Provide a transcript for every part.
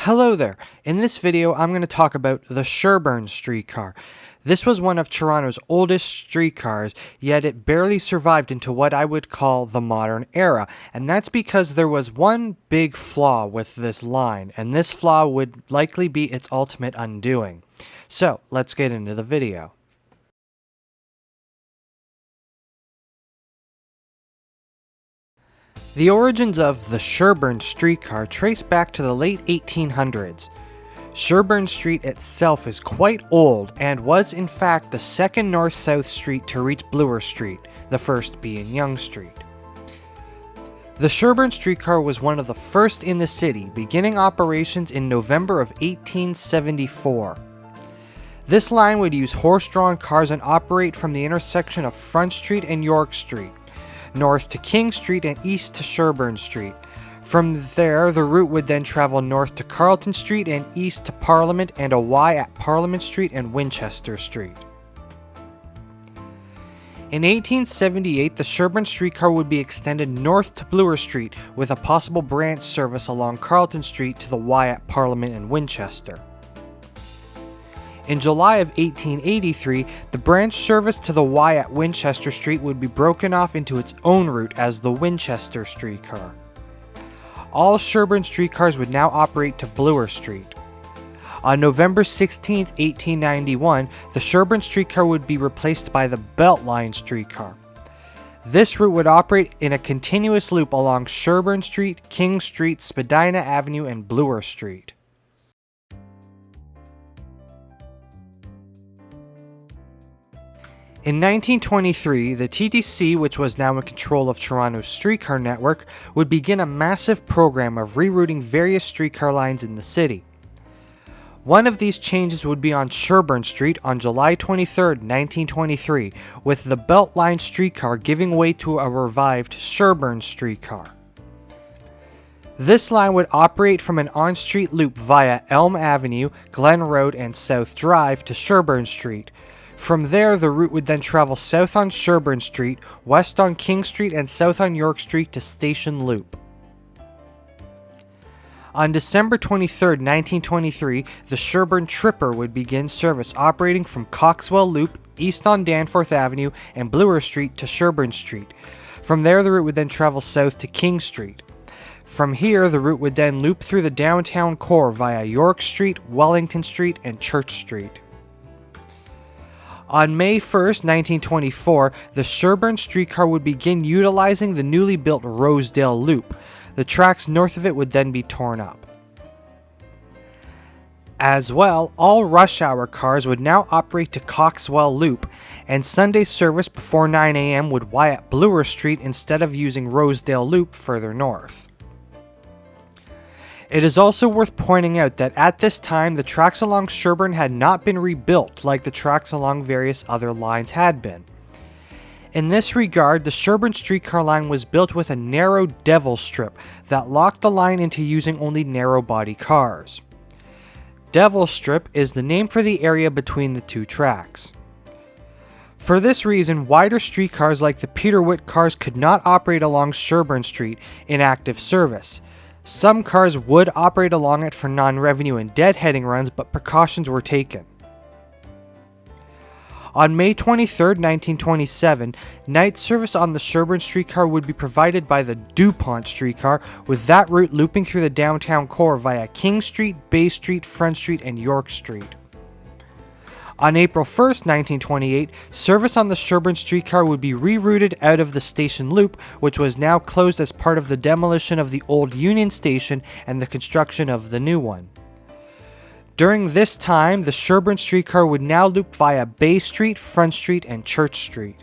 Hello there. In this video, I'm going to talk about the Sherbourne Streetcar. This was one of Toronto's oldest streetcars, yet it barely survived into what I would call the modern era, and that's because there was one big flaw with this line, and this flaw would likely be its ultimate undoing. So, let's get into the video. The origins of the Sherbourne Streetcar trace back to the late 1800s. Sherbourne Street itself is quite old and was in fact the second north-south street to reach Bloor Street, the first being Yonge Street. The Sherbourne Streetcar was one of the first in the city, beginning operations in November of 1874. This line would use horse-drawn cars and operate from the intersection of Front Street and York Street, north to King Street and east to Sherbourne Street. From there, the route would then travel north to Carlton Street and east to Parliament and a Y at Parliament Street and Winchester Street. In 1878, the Sherbourne Streetcar would be extended north to Bloor Street with a possible branch service along Carlton Street to the Y at Parliament and Winchester. In July of 1883, the branch service to the Y at Winchester Street would be broken off into its own route as the Winchester Streetcar. All Sherbourne streetcars would now operate to Bloor Street. On November 16, 1891, the Sherbourne Streetcar would be replaced by the Beltline Streetcar. This route would operate in a continuous loop along Sherbourne Street, King Street, Spadina Avenue, and Bloor Street. In 1923, the TTC, which was now in control of Toronto's streetcar network, would begin a massive program of rerouting various streetcar lines in the city. One of these changes would be on Sherbourne Street on July 23, 1923, with the Beltline Streetcar giving way to a revived Sherbourne Streetcar. This line would operate from an on-street loop via Elm Avenue, Glen Road, and South Drive to Sherbourne Street. From there, the route would then travel south on Sherbourne Street, west on King Street, and south on York Street to Station Loop. On December 23, 1923, the Sherbourne Tripper would begin service operating from Coxwell Loop, east on Danforth Avenue, and Bloor Street to Sherbourne Street. From there, the route would then travel south to King Street. From here, the route would then loop through the downtown core via York Street, Wellington Street, and Church Street. On May 1, 1924, the Sherbourne Streetcar would begin utilizing the newly built Rosedale Loop. The tracks north of it would then be torn up. As well, all rush hour cars would now operate to Coxwell Loop, and Sunday service before 9 a.m. would Y at Bloor Street instead of using Rosedale Loop further north. It is also worth pointing out that at this time, the tracks along Sherbourne had not been rebuilt like the tracks along various other lines had been. In this regard, the Sherbourne Streetcar line was built with a narrow devil strip that locked the line into using only narrow-body cars. Devil strip is the name for the area between the two tracks. For this reason, wider streetcars like the Peter Witt cars could not operate along Sherbourne Street in active service. Some cars would operate along it for non-revenue and deadheading runs, but precautions were taken. On May 23, 1927, night service on the Sherbourne Streetcar would be provided by the DuPont Streetcar, with that route looping through the downtown core via King Street, Bay Street, Front Street, and York Street. On April 1, 1928, service on the Sherbourne Streetcar would be rerouted out of the station loop, which was now closed as part of the demolition of the old Union Station and the construction of the new one. During this time, the Sherbourne Streetcar would now loop via Bay Street, Front Street, and Church Street.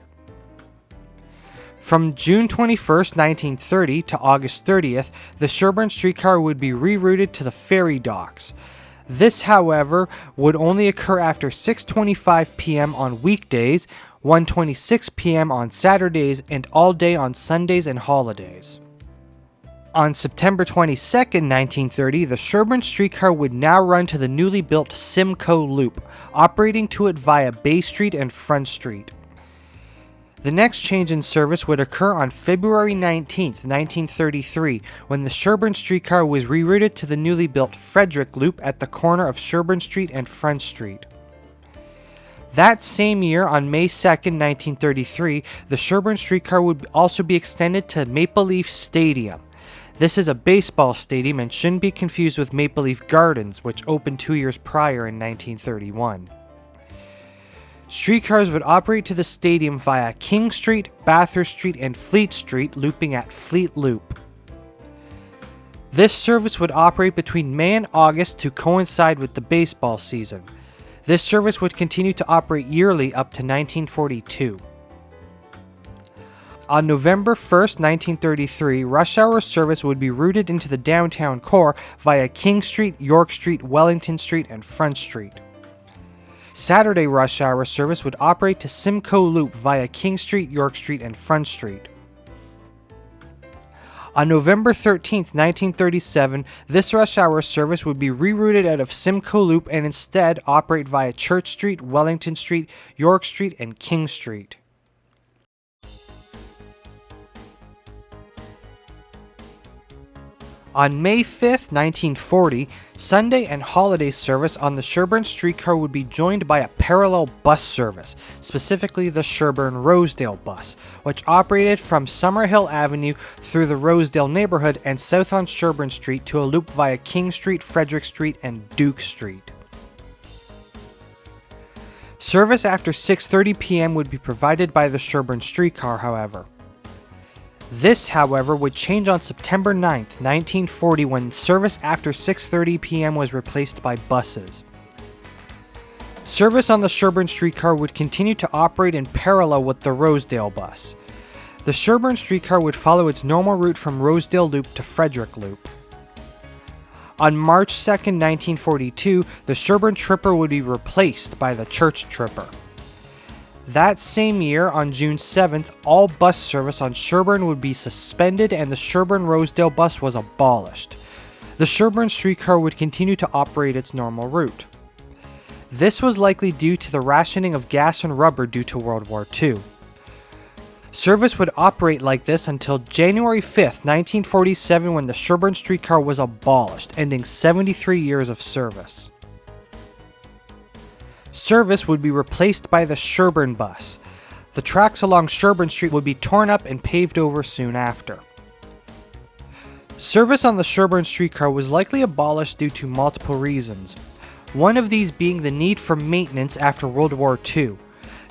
From June 21, 1930 to August 30th, the Sherbourne Streetcar would be rerouted to the ferry docks. This, however, would only occur after 6:25 p.m. on weekdays, 1:26 p.m. on Saturdays, and all day on Sundays and holidays. On September 22, 1930, the Sherbourne Streetcar would now run to the newly built Simcoe Loop, operating to it via Bay Street and Front Street. The next change in service would occur on February 19, 1933, when the Sherbourne Streetcar was rerouted to the newly built Frederick Loop at the corner of Sherbourne Street and Front Street. That same year, on May 2, 1933, the Sherbourne Streetcar would also be extended to Maple Leaf Stadium. This is a baseball stadium and shouldn't be confused with Maple Leaf Gardens, which opened 2 years prior in 1931. Streetcars would operate to the stadium via King Street, Bathurst Street, and Fleet Street, looping at Fleet Loop. This service would operate between May and August to coincide with the baseball season. This service would continue to operate yearly up to 1942. On November 1, 1933, rush hour service would be routed into the downtown core via King Street, York Street, Wellington Street, and Front Street. Saturday rush hour service would operate to Simcoe Loop via King Street, York Street, and Front Street. On November 13, 1937, this rush hour service would be rerouted out of Simcoe Loop and instead operate via Church Street, Wellington Street, York Street, and King Street. On May 5, 1940, Sunday and holiday service on the Sherbourne Streetcar would be joined by a parallel bus service, specifically the Sherbourne Rosedale bus, which operated from Summerhill Avenue through the Rosedale neighborhood and south on Sherbourne Street to a loop via King Street, Frederick Street, and Duke Street. Service after 6:30 p.m. would be provided by the Sherbourne Streetcar, however. This, however, would change on September 9, 1940, when service after 6:30 p.m. was replaced by buses. Service on the Sherbourne Streetcar would continue to operate in parallel with the Rosedale bus. The Sherbourne Streetcar would follow its normal route from Rosedale Loop to Frederick Loop. On March 2, 1942, the Sherbourne Tripper would be replaced by the Church Tripper. That same year, on June 7th, all bus service on Sherbourne would be suspended and the Sherbourne Rosedale bus was abolished. The Sherbourne Streetcar would continue to operate its normal route. This was likely due to the rationing of gas and rubber due to World War II. Service would operate like this until January 5th, 1947, when the Sherbourne Streetcar was abolished, ending 73 years of service. Service would be replaced by the Sherbourne bus. The tracks along Sherbourne Street would be torn up and paved over soon after. Service on the Sherbourne Streetcar was likely abolished due to multiple reasons, one of these being the need for maintenance after World War II.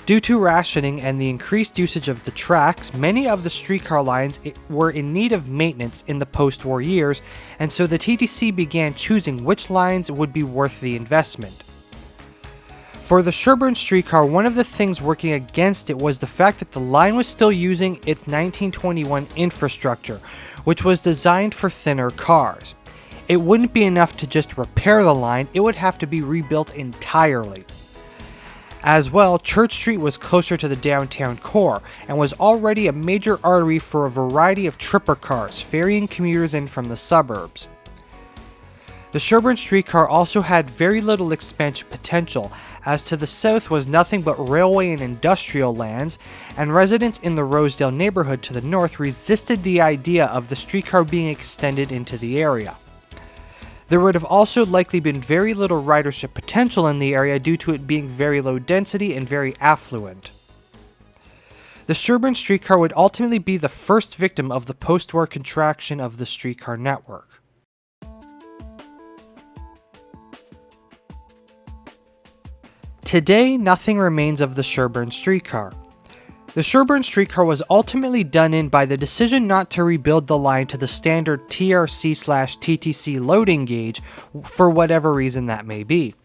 Due to rationing and the increased usage of the tracks, many of the streetcar lines were in need of maintenance in the post-war years, and so the TTC began choosing which lines would be worth the investment. For the Sherbourne Streetcar, one of the things working against it was the fact that the line was still using its 1921 infrastructure, which was designed for thinner cars. It wouldn't be enough to just repair the line, it would have to be rebuilt entirely. As well, Church Street was closer to the downtown core, and was already a major artery for a variety of tripper cars, ferrying commuters in from the suburbs. The Sherbourne Streetcar also had very little expansion potential, as to the south was nothing but railway and industrial lands, and residents in the Rosedale neighborhood to the north resisted the idea of the streetcar being extended into the area. There would have also likely been very little ridership potential in the area due to it being very low density and very affluent. The Sherbourne Streetcar would ultimately be the first victim of the post-war contraction of the streetcar network. Today, nothing remains of the Sherbourne Streetcar. The Sherbourne Streetcar was ultimately done in by the decision not to rebuild the line to the standard TRC/TTC loading gauge for whatever reason that may be.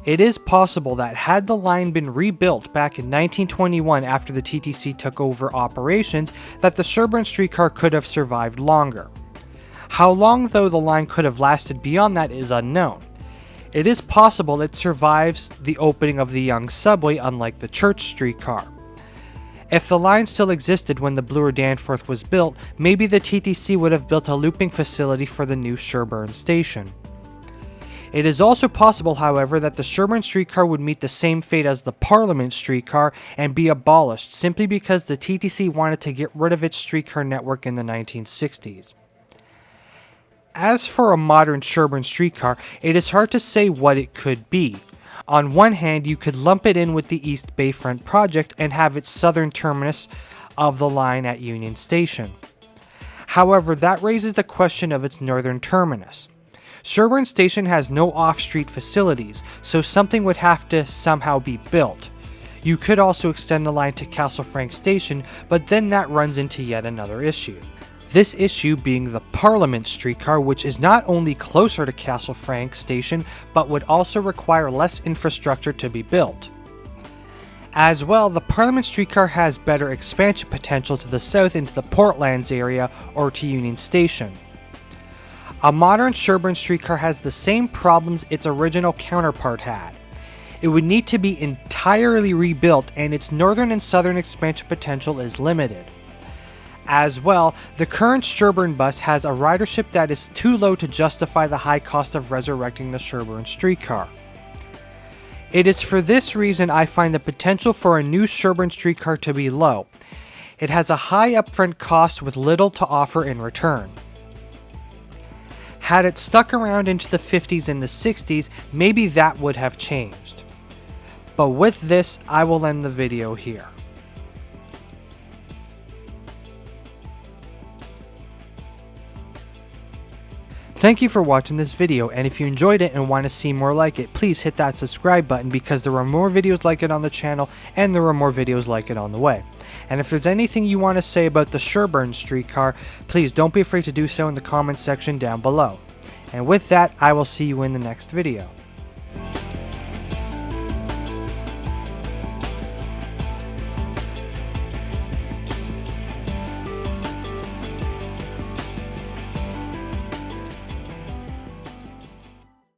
It is possible that had the line been rebuilt back in 1921 after the TTC took over operations, that the Sherbourne Streetcar could have survived longer. How long, though, the line could have lasted beyond that is unknown. It is possible it survives the opening of the Yonge subway, unlike the Church Streetcar. If the line still existed when the Bloor Danforth was built, maybe the TTC would have built a looping facility for the new Sherbourne station. It is also possible, however, that the Sherbourne Streetcar would meet the same fate as the Parliament Streetcar and be abolished simply because the TTC wanted to get rid of its streetcar network in the 1960s. As for a modern Sherbourne Streetcar, it is hard to say what it could be. On one hand, you could lump it in with the East Bayfront project and have its southern terminus of the line at Union Station. However, that raises the question of its northern terminus. Sherbourne Station has no off-street facilities, so something would have to somehow be built. You could also extend the line to Castlefranc Station, but then that runs into yet another issue. This issue being the Parliament Streetcar, which is not only closer to Castlefranc Station, but would also require less infrastructure to be built. As well, the Parliament Streetcar has better expansion potential to the south into the Portlands area or to Union Station. A modern Sherbourne Streetcar has the same problems its original counterpart had. It would need to be entirely rebuilt, and its northern and southern expansion potential is limited. As well, the current Sherbourne bus has a ridership that is too low to justify the high cost of resurrecting the Sherbourne Streetcar. It is for this reason I find the potential for a new Sherbourne Streetcar to be low. It has a high upfront cost with little to offer in return. Had it stuck around into the 50s and the 60s, maybe that would have changed. But with this, I will end the video here. Thank you for watching this video, and if you enjoyed it and want to see more like it, please hit that subscribe button because there are more videos like it on the channel and there are more videos like it on the way. And if there's anything you want to say about the Sherbourne Streetcar, please don't be afraid to do so in the comments section down below. And with that, I will see you in the next video.